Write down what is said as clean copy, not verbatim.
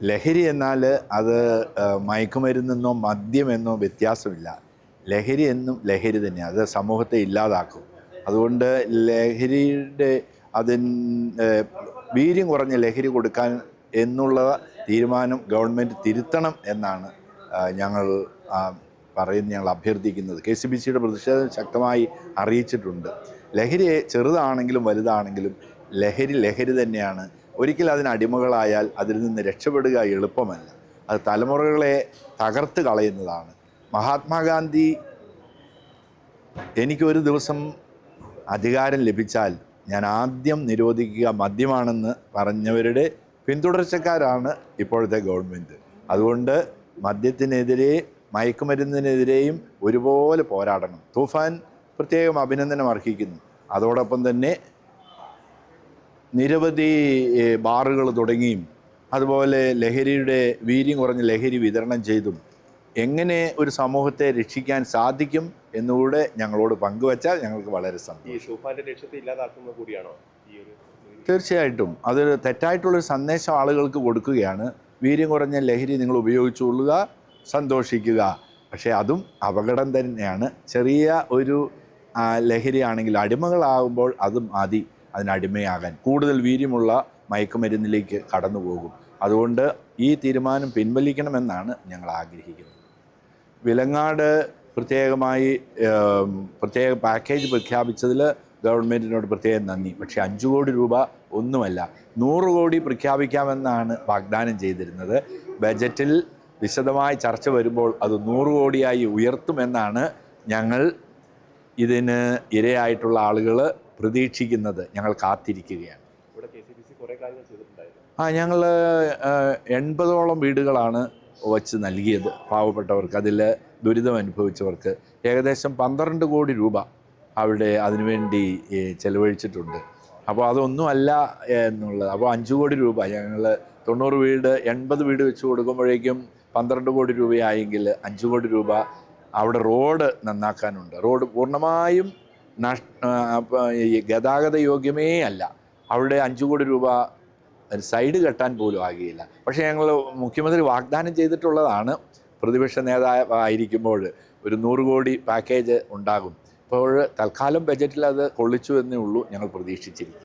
ലഹരി എന്നാൽ അത് മയക്കുമരുന്നെന്നോ മദ്യമെന്നോ വ്യത്യാസമില്ല. ലഹരി എന്നും ലഹരി തന്നെയാണ്. അത് സമൂഹത്തെ ഇല്ലാതാക്കും. അതുകൊണ്ട് ലഹരിയുടെ വീര്യം കുറഞ്ഞ ലഹരി കൊടുക്കാൻ എന്നുള്ള തീരുമാനം ഗവൺമെൻറ് തിരുത്തണം എന്നാണ് ഞങ്ങൾ ഞങ്ങൾ അഭ്യർത്ഥിക്കുന്നത്. KCBCയുടെ പ്രതിഷേധം ശക്തമായി അറിയിച്ചിട്ടുണ്ട്. ലഹരി ചെറുതാണെങ്കിലും വലുതാണെങ്കിലും ലഹരി തന്നെയാണ്. ഒരിക്കൽ അതിന് അടിമകളായാൽ അതിൽ നിന്ന് രക്ഷപ്പെടുക എളുപ്പമല്ല. അത് തലമുറകളെ തകർത്ത് കളയുന്നതാണ്. മഹാത്മാഗാന്ധി എനിക്കൊരു ദിവസം അധികാരം ലഭിച്ചാൽ ഞാൻ ആദ്യം നിരോധിക്കുക മദ്യമാണെന്ന് പറഞ്ഞവരുടെ പിന്തുടർച്ചക്കാരാണ് ഇപ്പോഴത്തെ ഗവൺമെൻറ്. അതുകൊണ്ട് മദ്യത്തിനെതിരെ മയക്കുമരുന്നിനെതിരെയും ഒരുപോലെ പോരാടണം. തൂഫാൻ പ്രത്യേകം അഭിനന്ദനം അർഹിക്കുന്നു. അതോടൊപ്പം തന്നെ നിരവധി ബാറുകൾ തുടങ്ങിയും അതുപോലെ ലഹരിയുടെ വീര്യം കുറഞ്ഞ ലഹരി വിതരണം ചെയ്തും എങ്ങനെ ഒരു സമൂഹത്തെ രക്ഷിക്കാൻ സാധിക്കും എന്നുകൂടെ ഞങ്ങളോട് പങ്കുവച്ചാൽ ഞങ്ങൾക്ക് വളരെ സന്തോഷം. തീർച്ചയായിട്ടും അതൊരു തെറ്റായിട്ടുള്ളൊരു സന്ദേശം ആളുകൾക്ക് കൊടുക്കുകയാണ്. വീര്യം കുറഞ്ഞ ലഹരി നിങ്ങൾ ഉപയോഗിച്ചുകൊള്ളുക, സന്തോഷിക്കുക. പക്ഷേ അതും അപകടം തന്നെയാണ്. ചെറിയ ഒരു ലഹരിയാണെങ്കിൽ അടിമകളാകുമ്പോൾ അതും അതിനടിമയാകാൻ കൂടുതൽ വീര്യമുള്ള മയക്കുമരുന്നിലേക്ക് കടന്നു പോകും. അതുകൊണ്ട് ഈ തീരുമാനം പിൻവലിക്കണമെന്നാണ് ഞങ്ങൾ ആഗ്രഹിക്കുന്നത്. വിലങ്ങാട് പ്രത്യേക പാക്കേജ് പ്രഖ്യാപിച്ചതിൽ ഗവൺമെൻറ്റിനോട് പ്രത്യേകം നന്ദി. പക്ഷേ 5 കോടി രൂപ ഒന്നുമല്ല, 100 കോടി പ്രഖ്യാപിക്കാമെന്നാണ് വാഗ്ദാനം ചെയ്തിരുന്നത്. ബജറ്റിൽ വിശദമായി ചർച്ച വരുമ്പോൾ അത് 100 കോടിയായി ഉയർത്തുമെന്നാണ് ഞങ്ങൾ ഇതിന് ഇരയായിട്ടുള്ള ആളുകൾ പ്രതീക്ഷിക്കുന്നത്. ഞങ്ങൾ കാത്തിരിക്കുകയാണ്. ഞങ്ങൾ 80ഓളം വീടുകളാണ് വച്ച് നൽകിയത് പാവപ്പെട്ടവർക്ക്, അതിൽ ദുരിതം അനുഭവിച്ചവർക്ക്. ഏകദേശം 12 കോടി രൂപ അവിടെ അതിനുവേണ്ടി ചെലവഴിച്ചിട്ടുണ്ട്. അപ്പോൾ അതൊന്നുമല്ല എന്നുള്ളത്. അപ്പോൾ 5 കോടി രൂപ ഞങ്ങൾ 90 വീട് 80 വീട് വെച്ച് കൊടുക്കുമ്പോഴേക്കും 12 കോടി രൂപയായെങ്കിൽ 5 കോടി രൂപ അവിടെ റോഡ് നന്നാക്കാനുണ്ട്. റോഡ് പൂർണ്ണമായും ഗതാഗത യോഗ്യമേ അല്ല. അവിടെ 5 കോടി രൂപ സൈഡ് കെട്ടാൻ പോലും ആകുകയില്ല. പക്ഷേ ഞങ്ങൾ മുഖ്യമന്ത്രി വാഗ്ദാനം ചെയ്തിട്ടുള്ളതാണ്, പ്രതിപക്ഷ നേതാവായിരിക്കുമ്പോൾ ഒരു 100 കോടി പാക്കേജ് ഉണ്ടാകും. അപ്പോൾ തൽക്കാലം ബജറ്റിൽ അത് കൊള്ളിച്ചു എന്നേ ഉള്ളൂ. ഞങ്ങൾ പ്രതീക്ഷിച്ചിരിക്കും.